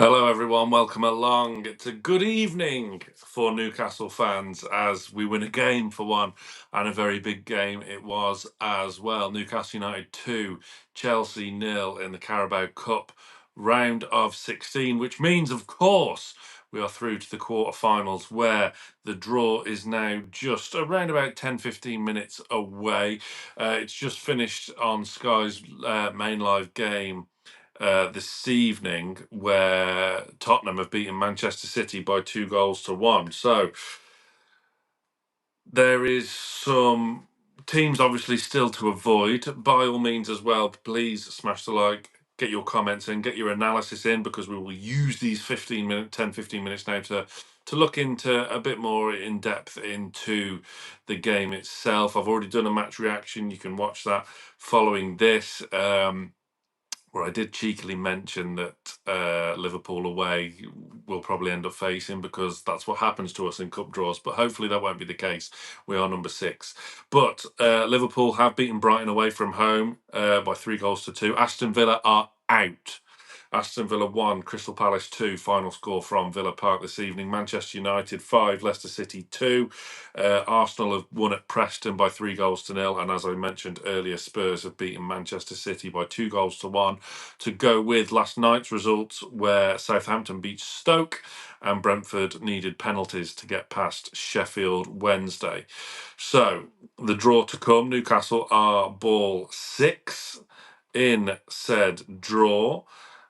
Hello, everyone. Welcome along. It's a good evening for Newcastle fans as we win a game for one, and a very big game it was as well. Newcastle United 2, Chelsea 0 in the Carabao Cup round of 16, which means, of course, we are through to the quarterfinals where the draw is now just around about 10-15 minutes away. It's just finished on Sky's main live game this evening, where Tottenham have beaten Manchester City by 2 goals to 1. So there is some teams obviously still to avoid. By all means, as well, please smash the like, get your comments in, get your analysis in, because we will use these 15 minutes now to look into a bit more in depth into the game itself. I've already done a match reaction. You can watch that following this. Where I did cheekily mention that Liverpool away will probably end up facing, because that's what happens to us in cup draws. But hopefully that won't be the case. We are number 6. But Liverpool have beaten Brighton away from home by 3 goals to 2. Aston Villa are out. Aston Villa 1, Crystal Palace 2, final score from Villa Park this evening. Manchester United 5, Leicester City 2. Arsenal have won at Preston by 3 goals to 0. And as I mentioned earlier, Spurs have beaten Manchester City by 2 goals to 1. To go with last night's results, where Southampton beat Stoke and Brentford needed penalties to get past Sheffield Wednesday. So the draw to come, Newcastle are ball 6 in said draw.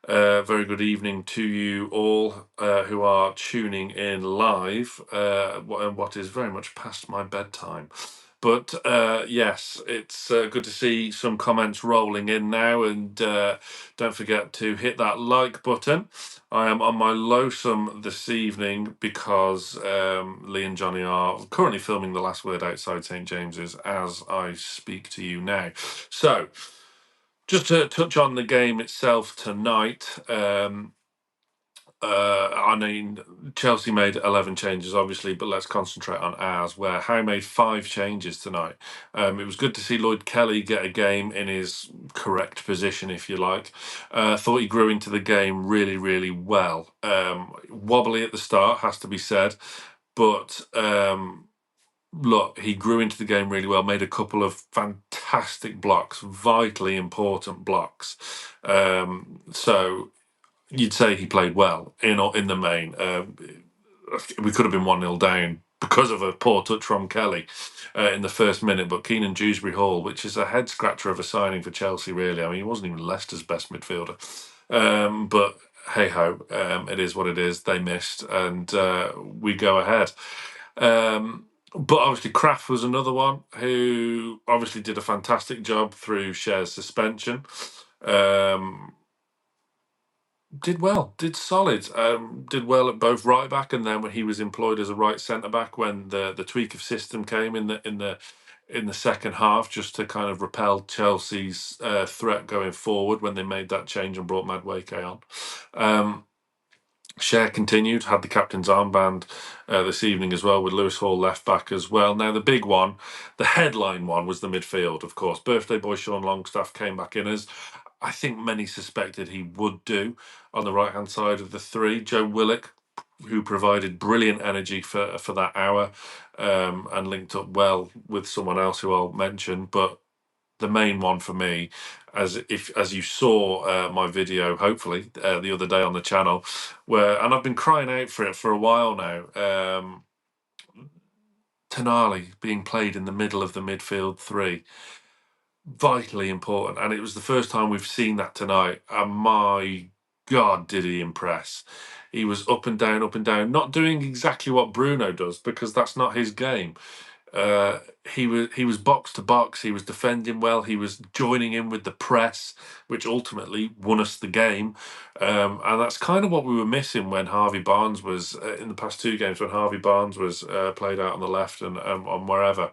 Very good evening to you all who are tuning in live, what is very much past my bedtime. But yes, it's good to see some comments rolling in now, and don't forget to hit that like button. I am on my lowsome this evening because Lee and Johnny are currently filming The Last Word outside St James's as I speak to you now. So, just to touch on the game itself tonight, I mean, Chelsea made 11 changes, obviously, but let's concentrate on ours, where Howe made 5 changes tonight. It was good to see Lloyd Kelly get a game in his correct position, if you like. Thought he grew into the game really, really well. Wobbly at the start, has to be said, but look, he grew into the game really well, made a couple of fantastic blocks, vitally important blocks. So you'd say he played well in the main. We could have been 1-0 down because of a poor touch from Kelly in the first minute, but Keenan Dewsbury Hall, which is a head scratcher of a signing for Chelsea, really. I mean, he wasn't even Leicester's best midfielder. But hey ho, it is what it is. They missed, and we go ahead. But obviously, Kraft was another one who obviously did a fantastic job through Cher's suspension. Did solid. Did well at both right back, and then when he was employed as a right centre back, when the tweak of system came in the second half, just to kind of repel Chelsea's threat going forward when they made that change and brought Madueke on. Cher continued, had the captain's armband this evening as well, with Lewis Hall left back as well. Now, the big one, the headline one, was the midfield, of course. Birthday boy Sean Longstaff came back in, as I think many suspected he would do, on the right-hand side of the 3. Joe Willock, who provided brilliant energy for that hour, and linked up well with someone else who I'll mention. But the main one for me, as you saw my video, hopefully the other day on the channel, and I've been crying out for it for a while now. Tonali being played in the middle of the midfield 3, vitally important, and it was the first time we've seen that tonight. And my God, did he impress! He was up and down, not doing exactly what Bruno does, because that's not his game. He was box to box. He was defending well. He was joining in with the press, which ultimately won us the game. And that's kind of what we were missing when Harvey Barnes was in the past 2 games. When Harvey Barnes was played out on the left and on wherever.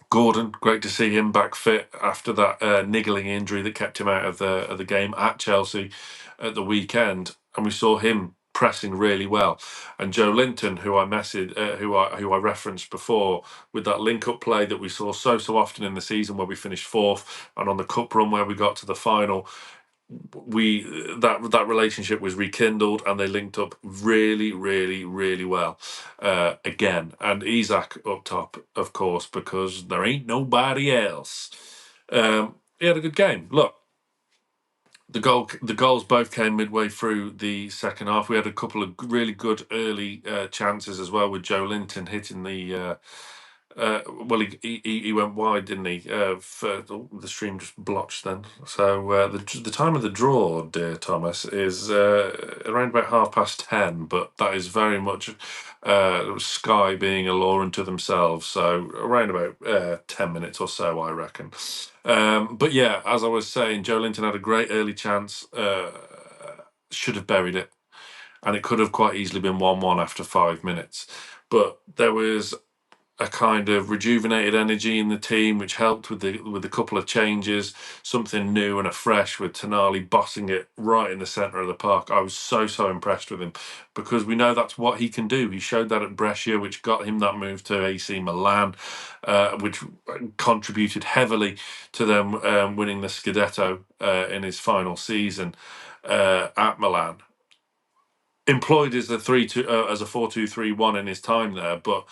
Gordon, great to see him back fit after that niggling injury that kept him out of the game at Chelsea at the weekend, and we saw him pressing really well. And Joe Linton, who I referenced before, with that link-up play that we saw so often in the season, where we finished 4th, and on the cup run where we got to the final. we that relationship was rekindled, and they linked up really, really, really well again. And Isak up top, of course, because there ain't nobody else. He had a good game. Look, the goals both came midway through the second half. We had a couple of really good early chances as well, with Joe Linton hitting the. Well, he went wide, didn't he? The stream just blotched then. So the time of the draw, dear Thomas, is around about 10:30. But that is very much Sky being a law unto themselves. So around about 10 minutes or so, I reckon. But yeah, as I was saying, Joe Linton had a great early chance. Should have buried it, and it could have quite easily been 1-1 after 5 minutes. But there was a kind of rejuvenated energy in the team, which helped with the couple of changes, something new and afresh, with Tonali bossing it right in the centre of the park. I was so impressed with him, because we know that's what he can do. He showed that at Brescia, which got him that move to AC Milan, which contributed heavily to them winning the Scudetto in his final season at Milan. Employed as a 4-2-3-1 in his time there, but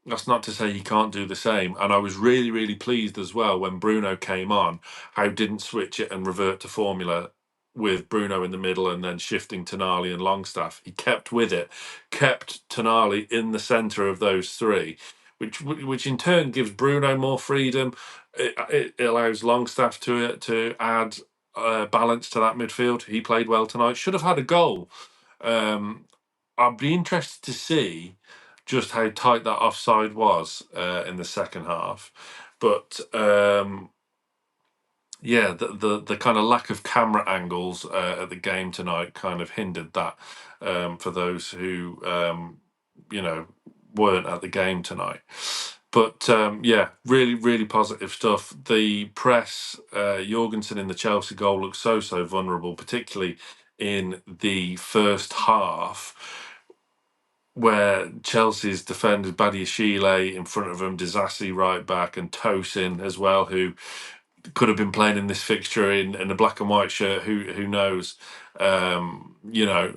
that's not to say he can't do the same. And I was really pleased as well when Bruno came on, how didn't switch it and revert to formula with Bruno in the middle and then shifting Tonali and Longstaff. He kept with it, kept Tonali in the centre of those three, which in turn gives Bruno more freedom. It allows Longstaff to add balance to that midfield. He played well tonight. Should have had a goal. I'd be interested to see just how tight that offside was in the second half. But yeah, the kind of lack of camera angles at the game tonight kind of hindered that for those who you know weren't at the game tonight. But yeah, really positive stuff. The press, Jorgensen in the Chelsea goal looked so vulnerable, particularly in the first half, where Chelsea's defenders, Badiashile in front of him, Disasi right back, and Tosin as well, who could have been playing in this fixture in a black and white shirt. Who knows? You know,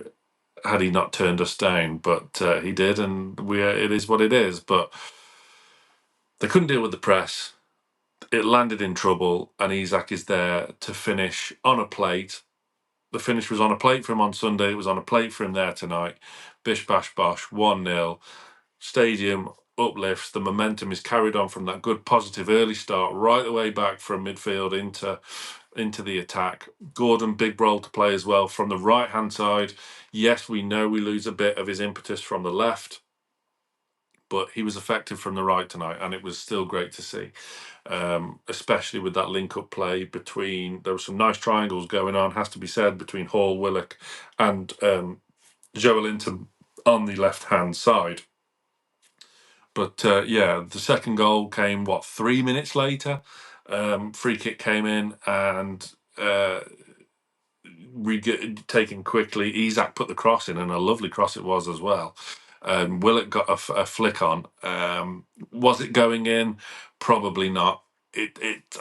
had he not turned us down, but he did, and it is what it is. But they couldn't deal with the press. It landed in trouble, and Isak is there to finish on a plate. The finish was on a plate for him on Sunday. It was on a plate for him there tonight. Bish bash bosh, 1-0. Stadium uplifts. The momentum is carried on from that good positive early start right the way back from midfield into the attack. Gordon, big role to play as well from the right hand side. Yes, we know we lose a bit of his impetus from the left, but he was effective from the right tonight, and it was still great to see. Especially with that link-up play between, there were some nice triangles going on, has to be said, between Hall, Willock, and Joelinton on the left-hand side. But yeah, the second goal came 3 minutes later. Free kick came in and taken quickly. Isak put the cross in, and a lovely cross it was as well. Willett got a flick on. Was it going in? Probably not.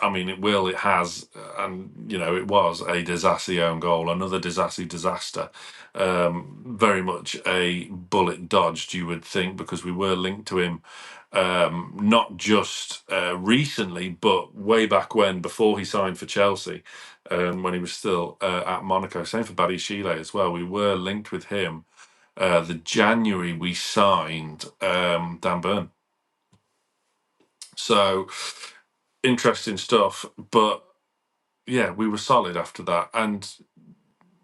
I mean, it has, and it was a Disasi own goal, another Disasi disaster. Very much a bullet dodged, you would think, because we were linked to him, not just recently, but way back when, before he signed for Chelsea, when he was still at Monaco. Same for Badiashile as well. We were linked with him. The January we signed Dan Burn. So interesting stuff. But yeah, we were solid after that. And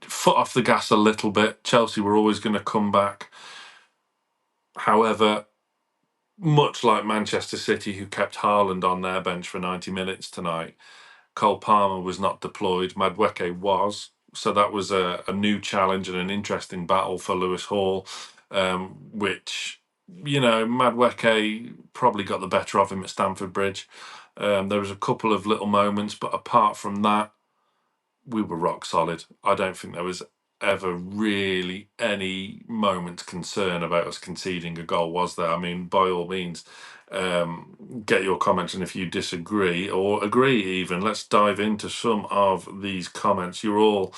foot off the gas a little bit. Chelsea were always going to come back. However, much like Manchester City, who kept Haaland on their bench for 90 minutes tonight, Cole Palmer was not deployed. Madueke was. So that was a new challenge and an interesting battle for Lewis Hall, which, Madueke probably got the better of him at Stamford Bridge. There was a couple of little moments, but apart from that, we were rock solid. I don't think there was ever really any moment's concern about us conceding a goal, was there? I mean, by all means, get your comments, and if you disagree or agree even, let's dive into some of these comments. You're all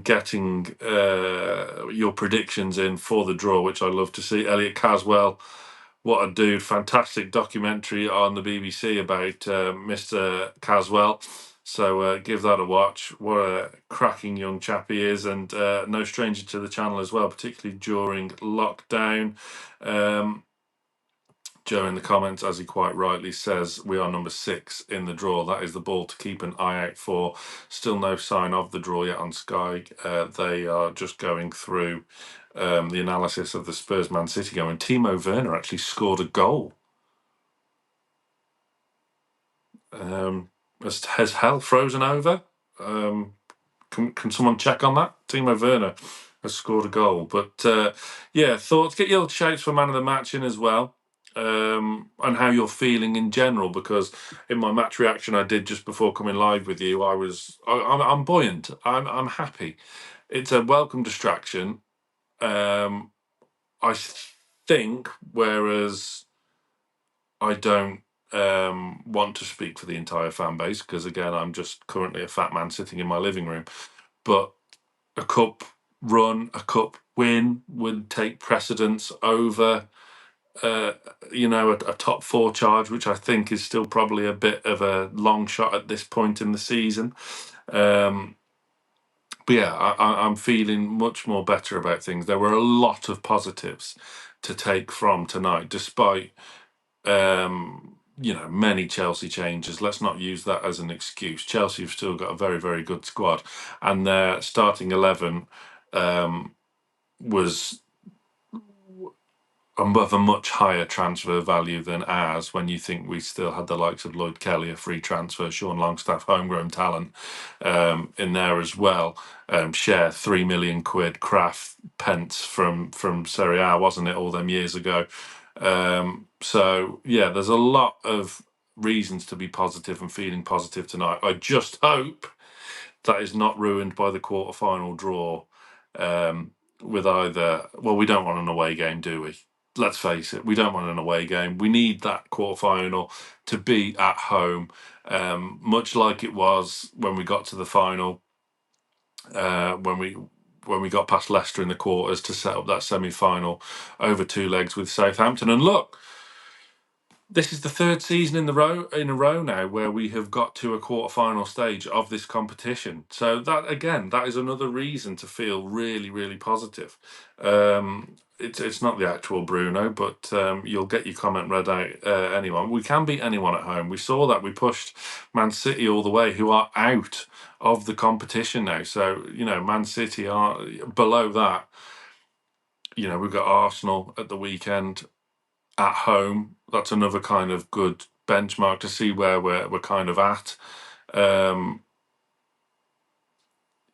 getting your predictions in for the draw, which I love to see. Elliot Caswell, what a dude. Fantastic documentary on the BBC about Mr. Caswell. So give that a watch. What a cracking young chap he is, and no stranger to the channel as well, particularly during lockdown. Joe in the comments, as he quite rightly says, we are number 6 in the draw. That is the ball to keep an eye out for. Still no sign of the draw yet on Sky. They are just going through the analysis of the Spurs Man City game, and Timo Werner actually scored a goal. Has hell frozen over? Can someone check on that? Timo Werner has scored a goal. But yeah, thoughts. Get your shouts for man of the match in as well. And how you're feeling in general, because in my match reaction I did just before coming live with you, I'm buoyant. I'm happy. It's a welcome distraction. I think, whereas I don't want to speak for the entire fan base, because again, I'm just currently a fat man sitting in my living room, but a cup run, a cup win would take precedence over a top 4 charge, which I think is still probably a bit of a long shot at this point in the season. But yeah, I'm feeling much more better about things. There were a lot of positives to take from tonight, despite many Chelsea changes. Let's not use that as an excuse. Chelsea have still got a very, very good squad, and their starting 11 was of a much higher transfer value than ours, when you think we still had the likes of Lloyd Kelly, a free transfer, Sean Longstaff, homegrown talent in there as well. Share 3 million quid, Kraft, Pence from Serie A, wasn't it, all them years ago? So yeah, there's a lot of reasons to be positive and feeling positive tonight. I just hope that is not ruined by the quarter-final draw with either. Well, we don't want an away game, do we? Let's face it, we don't want an away game. We need that quarter-final to be at home, much like it was when we got to the final, when we got past Leicester in the quarters to set up that semi-final over 2 legs with Southampton. And look, this is the 3rd season in a row now where we have got to a quarter-final stage of this competition. So that, again, that is another reason to feel really, really positive. It's not the actual Bruno, but you'll get your comment read out. Anyone, we can beat anyone at home. We saw that. We pushed Man City all the way, who are out of the competition now. So Man City are below that. We've got Arsenal at the weekend at home. That's another kind of good benchmark to see where we're kind of at.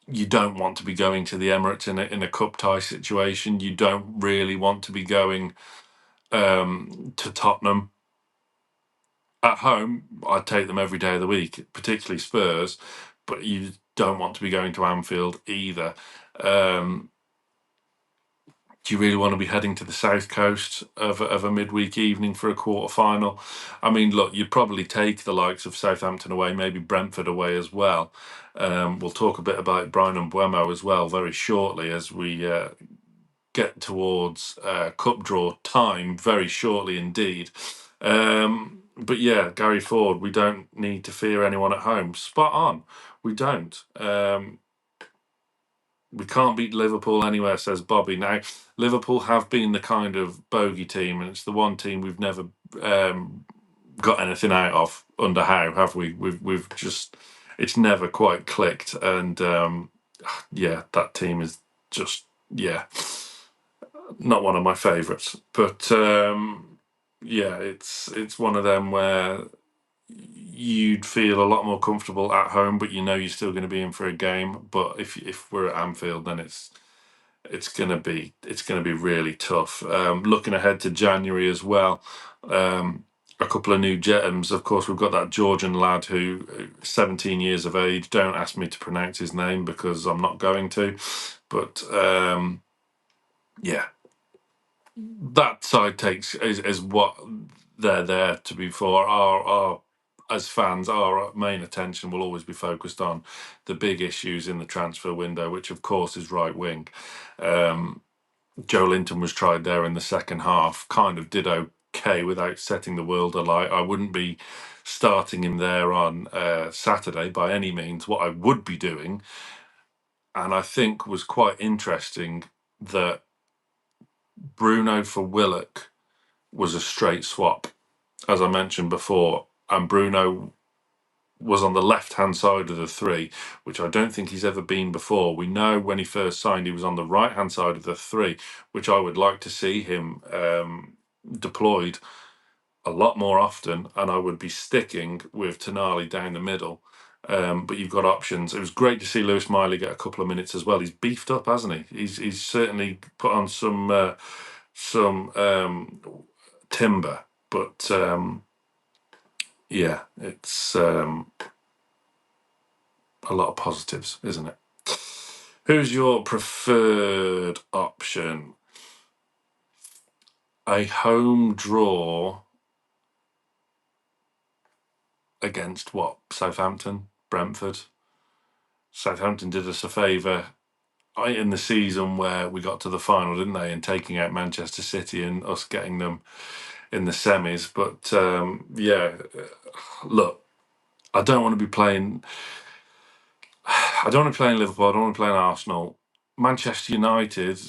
You don't want to be going to the Emirates in a cup tie situation. You don't really want to be going to Tottenham. At home, I'd take them every day of the week, particularly Spurs, but you don't want to be going to Anfield either. Do you really want to be heading to the south coast of a midweek evening for a quarter-final? I mean, look, you'd probably take the likes of Southampton away, maybe Brentford away as well. We'll talk a bit about Brian and Buemo as well very shortly, as we get towards cup draw time very shortly indeed. But yeah, Gary Ford, we don't need to fear anyone at home. Spot on. We don't. We can't beat Liverpool anywhere, says Bobby. Now, Liverpool have been the kind of bogey team, and it's the one team we've never got anything out of under Howe, have we? We've just, it's never quite clicked, and yeah, that team is just, yeah, not one of my favourites. But yeah, it's one of them where you'd feel a lot more comfortable at home, but you're still going to be in for a game. But if we're at Anfield, then it's going to be really tough. Looking ahead to January as well, a couple of new gems. Of course, we've got that Georgian lad who 17 years of age. Don't ask me to pronounce his name because I'm not going to. But yeah, that side takes is what they're there to be for. Our as fans, our main attention will always be focused on the big issues in the transfer window, which of course is right wing. Joe Linton was tried there in the second half, kind of did okay without setting the world alight. I wouldn't be starting him there on Saturday by any means. What I would be doing, and I think was quite interesting, that Bruno for Willock was a straight swap, as I mentioned before, and Bruno was on the left-hand side of the three, which I don't think he's ever been before. We know when he first signed, he was on the right-hand side of the three, which I would like to see him deployed a lot more often, and I would be sticking with Tonali down the middle. But you've got options. It was great to see Lewis Miley get a couple of minutes as well. He's beefed up, hasn't he? He's certainly put on some timber, but yeah, it's a lot of positives, isn't it? Who's your preferred option? A home draw against what? Southampton? Brentford? Southampton did us a favour in the season where we got to the final, didn't they? And taking out Manchester City and us getting them in the semis. But yeah, look, I don't want to be playing. I don't want to play in Liverpool. I don't want to play in Arsenal. Manchester United,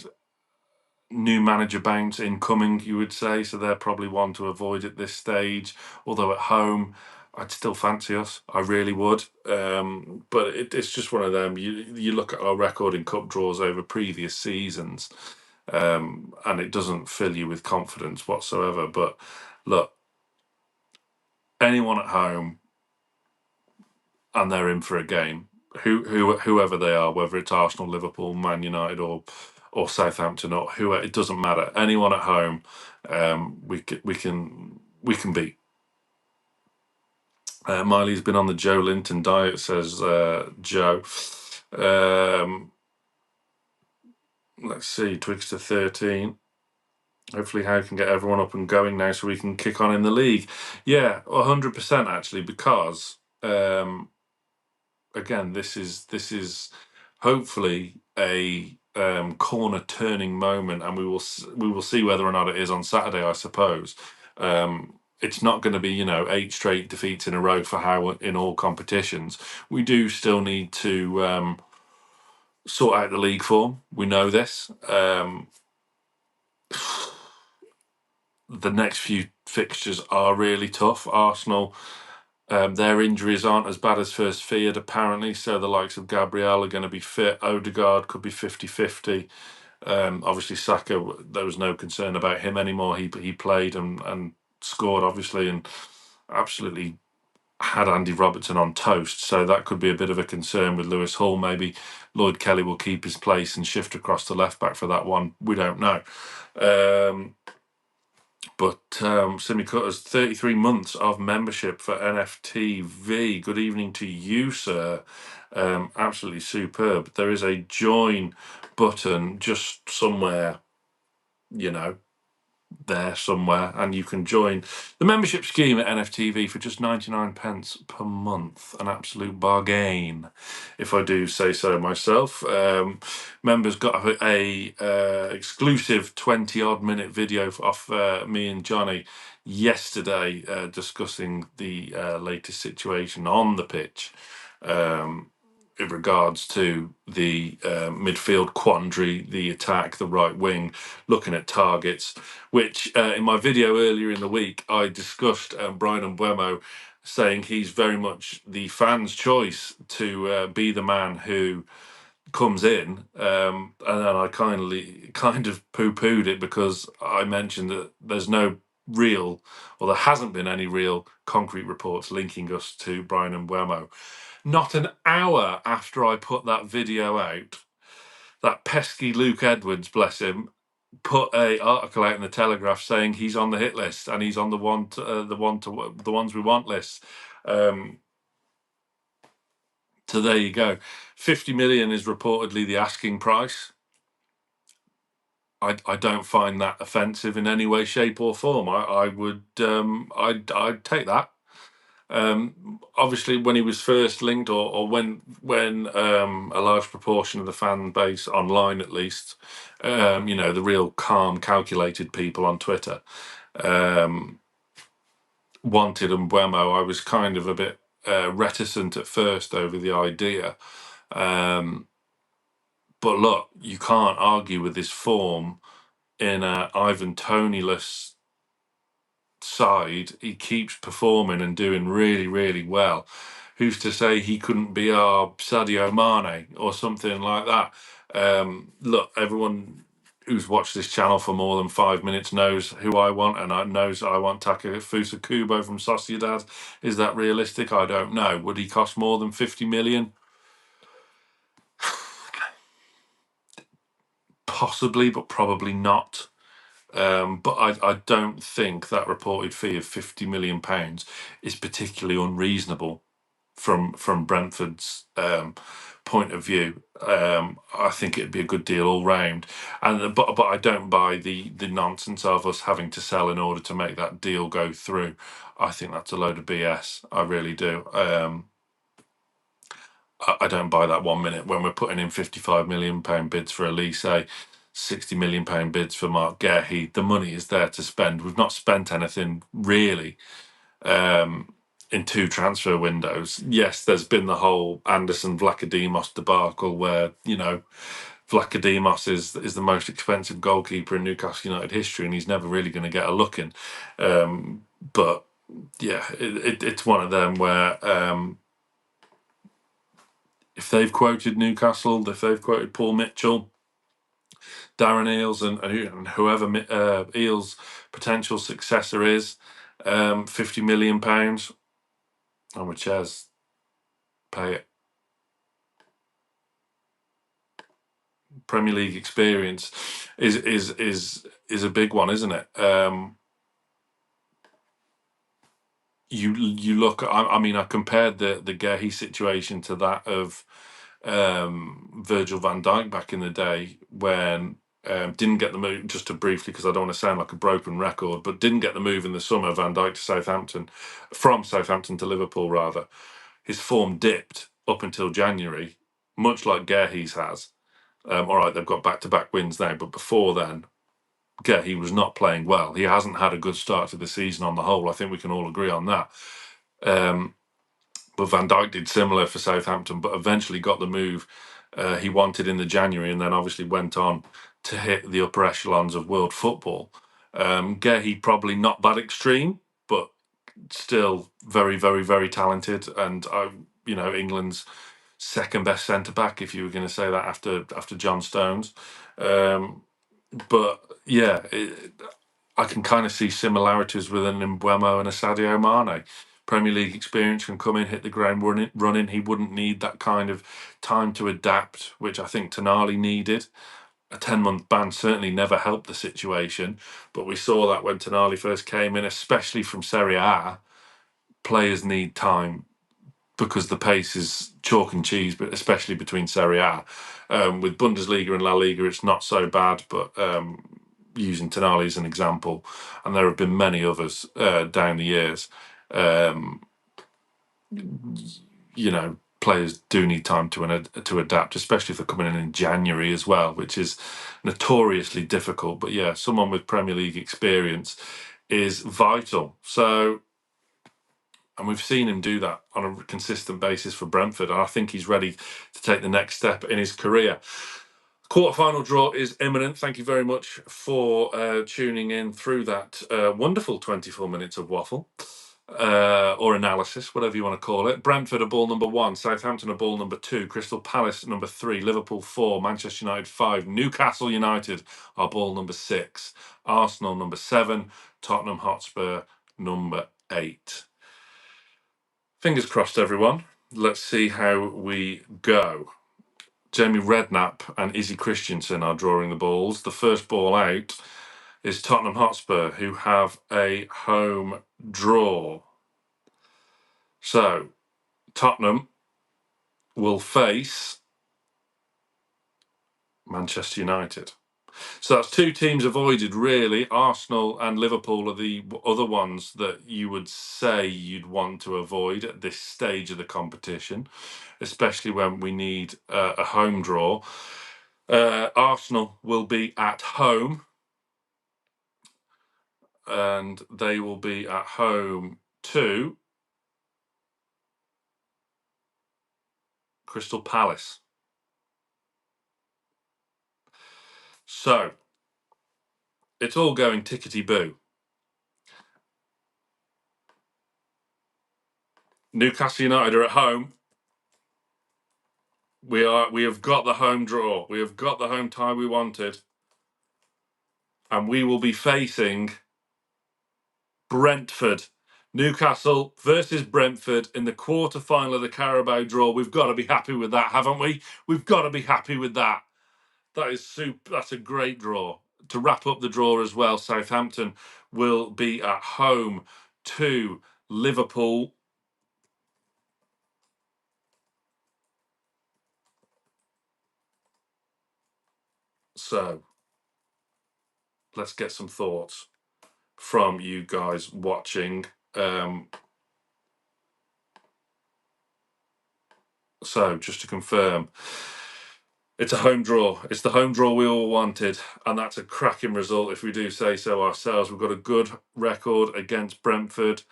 new manager bounce incoming, you would say, so they're probably one to avoid at this stage. Although at home, I'd still fancy us. I really would. But it's just one of them. You look at our record in cup draws over previous seasons, and it doesn't fill you with confidence whatsoever. But look, anyone at home, and they're in for a game. Whoever they are, whether it's Arsenal, Liverpool, Man United, or Southampton, or whoever, it doesn't matter. Anyone at home, we can beat. Miley's been on the Joe Linton diet, says Joe. Let's see, Twixter 13. Hopefully, how can get everyone up and going now so we can kick on in the league. Yeah, 100% actually, because again, this is hopefully a corner turning moment, and we will see whether or not it is on Saturday, I suppose. It's not going to be 8 straight defeats in a row for how in all competitions. We do still need to sort out the league form. We know this. The next few fixtures are really tough. Arsenal, their injuries aren't as bad as first feared, apparently. So the likes of Gabriel are going to be fit. Odegaard could be 50-50. Obviously, Saka, there was no concern about him anymore. He played and scored, obviously, and absolutely had Andy Robertson on toast. So that could be a bit of a concern with Lewis Hall. Maybe Lloyd Kelly will keep his place and shift across to left back for that one. We don't know. But Simi Cutter's 33 months of membership for NFTV. Good evening to you, sir. Absolutely superb. There is a join button just somewhere, there somewhere, and you can join the membership scheme at NFTV for just 99 pence per month. An absolute bargain, if I do say so myself. Members got a exclusive 20 odd minute video off me and Johnny yesterday, discussing the latest situation on the pitch, in regards to the midfield quandary, the attack, the right wing, looking at targets, which in my video earlier in the week, I discussed Brian Mbeumo saying he's very much the fan's choice to be the man who comes in, and then I kind of poo-pooed it because I mentioned that there's no real, or there hasn't been any real concrete reports linking us to Brian Mbeumo. Not an hour after I put that video out, that pesky Luke Edwards, bless him, put a article out in the Telegraph saying he's on the hit list and he's on the ones we want list. So there you go. 50 million is reportedly the asking price. I don't find that offensive in any way, shape, or form. I would I'd take that. Obviously, when he was first linked, or when a large proportion of the fan base online, at least, the real calm, calculated people on Twitter, wanted Mbeumo, I was kind of a bit reticent at first over the idea. But look, you can't argue with his form in a Ivan Toney-less side. He keeps performing and doing really, really well. Who's to say he couldn't be our Sadio Mane or something like that? Look, everyone who's watched this channel for more than 5 minutes knows who I want, and knows I want Takefusa Kubo from Sociedad. Is that realistic? I don't know. Would he cost more than 50 million? Possibly, but probably not. But I don't think that reported fee of £50 million is particularly unreasonable from Brentford's point of view. I think it'd be a good deal all round, but I don't buy the nonsense of us having to sell in order to make that deal go through. I think that's a load of BS. I really do. I don't buy that 1 minute when we're putting in £55 million bids for Elise, £60 million bids for Mark Gehi. The money is there to spend. We've not spent anything really in 2 transfer windows. Yes, there's been the whole Anderson Vlachodimos debacle where, Vlachodimos is the most expensive goalkeeper in Newcastle United history, and he's never really going to get a look in. But yeah, it's one of them where if they've quoted Newcastle, if they've quoted Paul Mitchell, Darren Eales, and whoever Eales' potential successor is, £50 million, I'm with Ches. Pay it. Premier League experience is a big one, isn't it? You look. I mean, I compared the Gehi situation to that of Virgil van Dijk back in the day when didn't get the move. Just to briefly, because I don't want to sound like a broken record, but didn't get the move in the summer. Van Dijk to Southampton, from Southampton to Liverpool rather. His form dipped up until January, much like Gehi's has. All right, they've got back-to-back wins now, but before then, he was not playing well. He hasn't had a good start to the season on the whole. I think we can all agree on that. But Van Dijk did similar for Southampton, but eventually got the move he wanted in the January, and then obviously went on to hit the upper echelons of world football. Gehi probably not that extreme, but still very, very, very talented, and England's second best centre back, if you were going to say that after John Stones. But yeah, I can kind of see similarities with an Mbeumo and a Sadio Mane. Premier League experience, can come in, hit the ground running. He wouldn't need that kind of time to adapt, which I think Tonali needed. A 10-month ban certainly never helped the situation, but we saw that when Tonali first came in, especially from Serie A. Players need time because the pace is chalk and cheese, but especially between Serie A. With Bundesliga and La Liga, it's not so bad, but using Tonali as an example, and there have been many others down the years, players do need time to adapt, especially if they're coming in January as well, which is notoriously difficult. But yeah, someone with Premier League experience is vital. So, and we've seen him do that on a consistent basis for Brentford, and I think he's ready to take the next step in his career. Quarter-final draw is imminent. Thank you very much for tuning in through that wonderful 24 minutes of waffle or analysis, whatever you want to call it. Brentford are ball number 1, Southampton are ball number 2, Crystal Palace number 3, Liverpool 4, Manchester United 5, Newcastle United are ball number 6, Arsenal number 7, Tottenham Hotspur number 8. Fingers crossed, everyone. Let's see how we go. Jamie Redknapp and Izzy Christensen are drawing the balls. The first ball out is Tottenham Hotspur, who have a home draw. So, Tottenham will face Manchester United. So that's two teams avoided, really. Arsenal and Liverpool are the other ones that you would say you'd want to avoid at this stage of the competition, especially when we need a home draw. Arsenal will be at home, and they will be at home to Crystal Palace. So it's all going tickety-boo. Newcastle United are at home. We have got the home draw. We have got the home tie we wanted. And we will be facing Brentford. Newcastle versus Brentford in the quarter-final of the Carabao draw. We've got to be happy with that, haven't we? We've got to be happy with that. That is super. That's a great draw. To wrap up the draw as well, Southampton will be at home to Liverpool. So let's get some thoughts from you guys watching. So just to confirm, it's a home draw. It's the home draw we all wanted, and that's a cracking result if we do say so ourselves. We've got a good record against Brentford.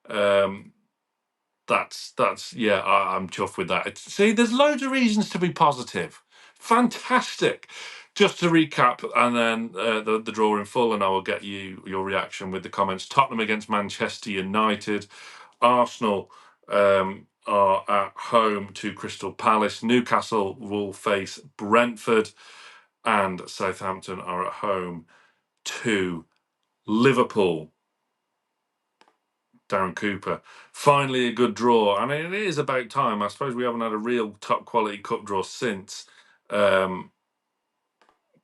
That's yeah, I'm chuffed with that. See, there's loads of reasons to be positive. Fantastic. Just to recap, and then the draw in full, and I will get you your reaction with the comments. Tottenham against Manchester United. Arsenal are at home to Crystal Palace. Newcastle will face Brentford, and Southampton are at home to Liverpool. Darren Cooper. Finally, a good draw. I mean, it is about time. I suppose we haven't had a real top quality cup draw since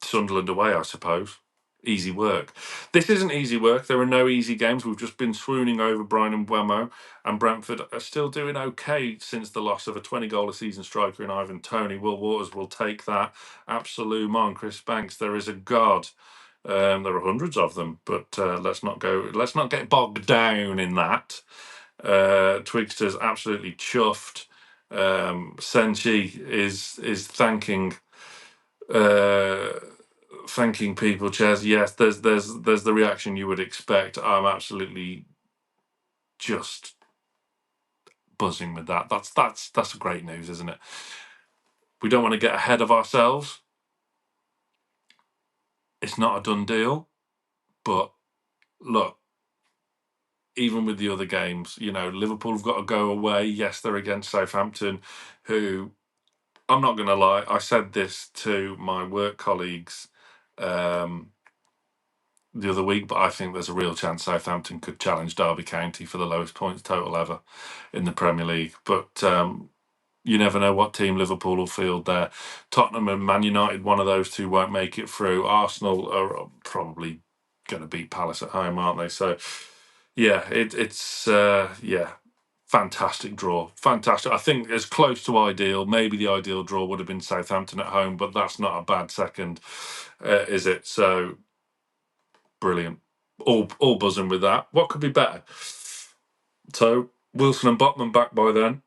Sunderland away, I suppose. Easy work. This isn't easy work. There are no easy games. We've just been swooning over Brian and Mbeumo, and Brentford are still doing okay since the loss of a 20-goal a season striker in Ivan Toney. Will Waters will take that. Absolument. Chris Banks, there is a God. There are hundreds of them, but let's not get bogged down in that. Twigster's absolutely chuffed. Senchi is thanking people. Chaz, yes, there's the reaction you would expect. I'm absolutely just buzzing with that. That's great news, isn't it? We don't want to get ahead of ourselves. It's not a done deal, but look, even with the other games, Liverpool have got to go away. Yes, they're against Southampton, who, I'm not going to lie, I said this to my work colleagues the other week, but I think there's a real chance Southampton could challenge Derby County for the lowest points total ever in the Premier League. But you never know what team Liverpool will field there. Tottenham and Man United, one of those two won't make it through. Arsenal are probably going to beat Palace at home, aren't they? So, yeah, it's fantastic draw. Fantastic. I think it's close to ideal. Maybe the ideal draw would have been Southampton at home, but that's not a bad second, is it? So, brilliant. All buzzing with that. What could be better? So Wilson and Botman back by then.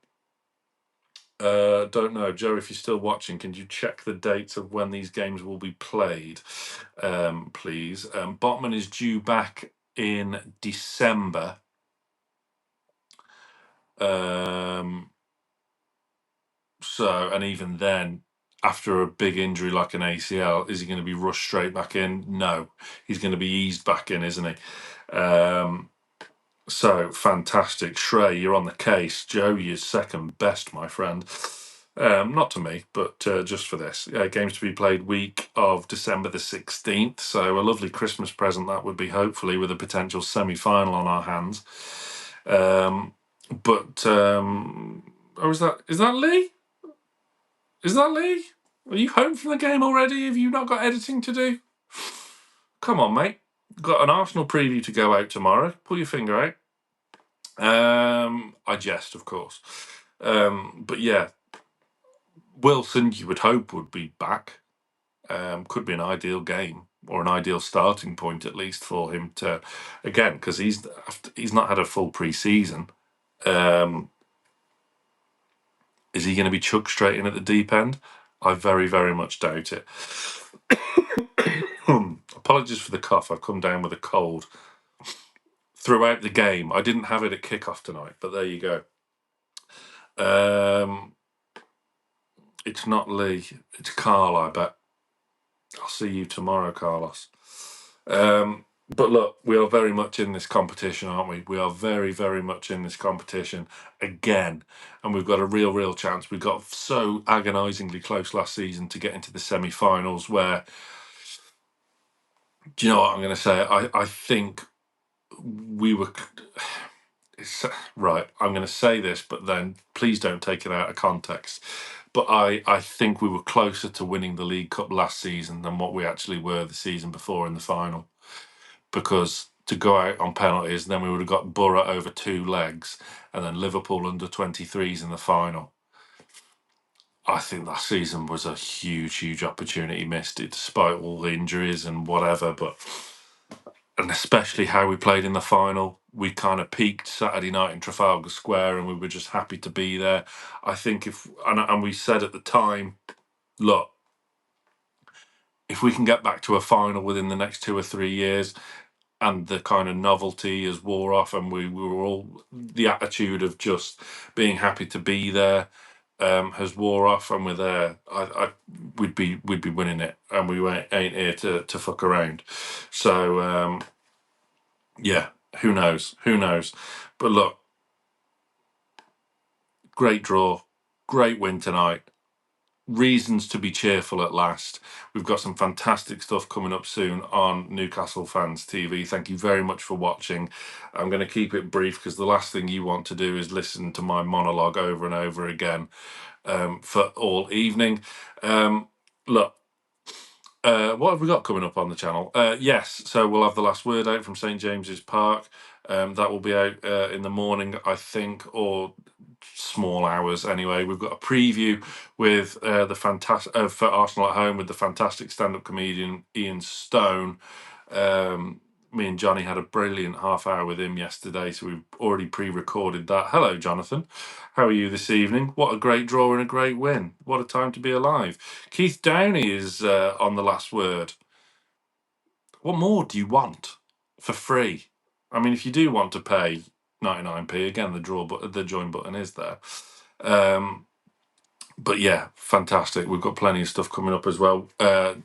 Don't know, Joe. If you're still watching, can you check the dates of when these games will be played, please? Botman is due back in December. And even then, after a big injury like an ACL, is he going to be rushed straight back in? No, he's going to be eased back in, isn't he? So fantastic. Shrey, you're on the case. Joe, you're second best, my friend. Not to me, but just for this. Games to be played week of December the 16th. So a lovely Christmas present that would be, hopefully, with a potential semi-final on our hands. Oh, is that Lee? Is that Lee? Are you home from the game already? Have you not got editing to do? Come on, mate. Got an Arsenal preview to go out tomorrow. Pull your finger out. I jest, of course. But yeah, Wilson, you would hope, would be back. Could be an ideal game or an ideal starting point at least for him to, again, because he's not had a full pre-season. Is he going to be chucked straight in at the deep end? I very, very much doubt it. Apologies for the cough. I've come down with a cold. Throughout the game, I didn't have it at kickoff tonight, but there you go. It's not Lee. It's Carl, I bet. I'll see you tomorrow, Carlos. But look, we are very much in this competition, aren't we? We are very, very much in this competition again. And we've got a real, real chance. We got so agonisingly close last season to get into the semi-finals where, do you know what I'm going to say? I think we were... Right, I'm going to say this, but then please don't take it out of context. But I think we were closer to winning the League Cup last season than what we actually were the season before in the final. Because to go out on penalties, then we would have got Borough over 2 legs, and then Liverpool under 23s in the final. I think that season was a huge, huge opportunity missed, it despite all the injuries and whatever. And especially how we played in the final, we kind of peaked Saturday night in Trafalgar Square, and we were just happy to be there. I think and we said at the time, look, if we can get back to a final within the next 2 or 3 years, and the kind of novelty has wore off, and we were all, the attitude of just being happy to be there has wore off, and we're there, we'd be winning it, and we ain't here to fuck around. So yeah, who knows? But look, great draw, great win tonight. Reasons to be cheerful at last. We've got some fantastic stuff coming up soon on Newcastle Fans TV. Thank you very much for watching. I'm going to keep it brief because the last thing you want to do is listen to my monologue over and over again for all evening. Look, what have we got coming up on the channel? Yes, so we'll have the last word out from St James's Park. That will be out in the morning, I think, or small hours anyway. We've got a preview with the fantastic for Arsenal at Home with the fantastic stand-up comedian Ian Stone. Me and Johnny had a brilliant half hour with him yesterday, so we've already pre-recorded that. Hello, Jonathan. How are you this evening? What a great draw and a great win. What a time to be alive. Keith Downey is on the last word. What more do you want for free? I mean, if you do want to pay 99p, again, the join button is there. But yeah, fantastic. We've got plenty of stuff coming up as well.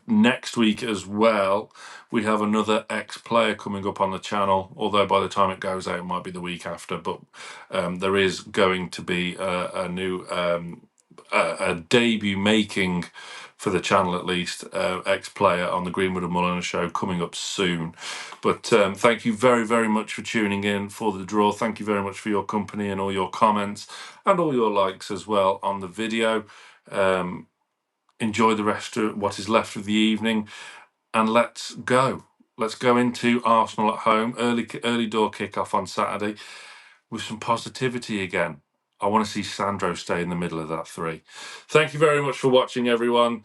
Next week as well, we have another ex-player coming up on the channel, although by the time it goes out, it might be the week after. But there is going to be a new a debut making for the channel, at least, ex-player on the Greenwood and Mulliner show coming up soon. But thank you very, very much for tuning in for the draw. Thank you very much for your company and all your comments and all your likes as well on the video. Enjoy the rest of what is left of the evening, and let's go into Arsenal at Home, early door kickoff on Saturday with some positivity again. I want to see Sandro stay in the middle of that 3. Thank you very much for watching, everyone.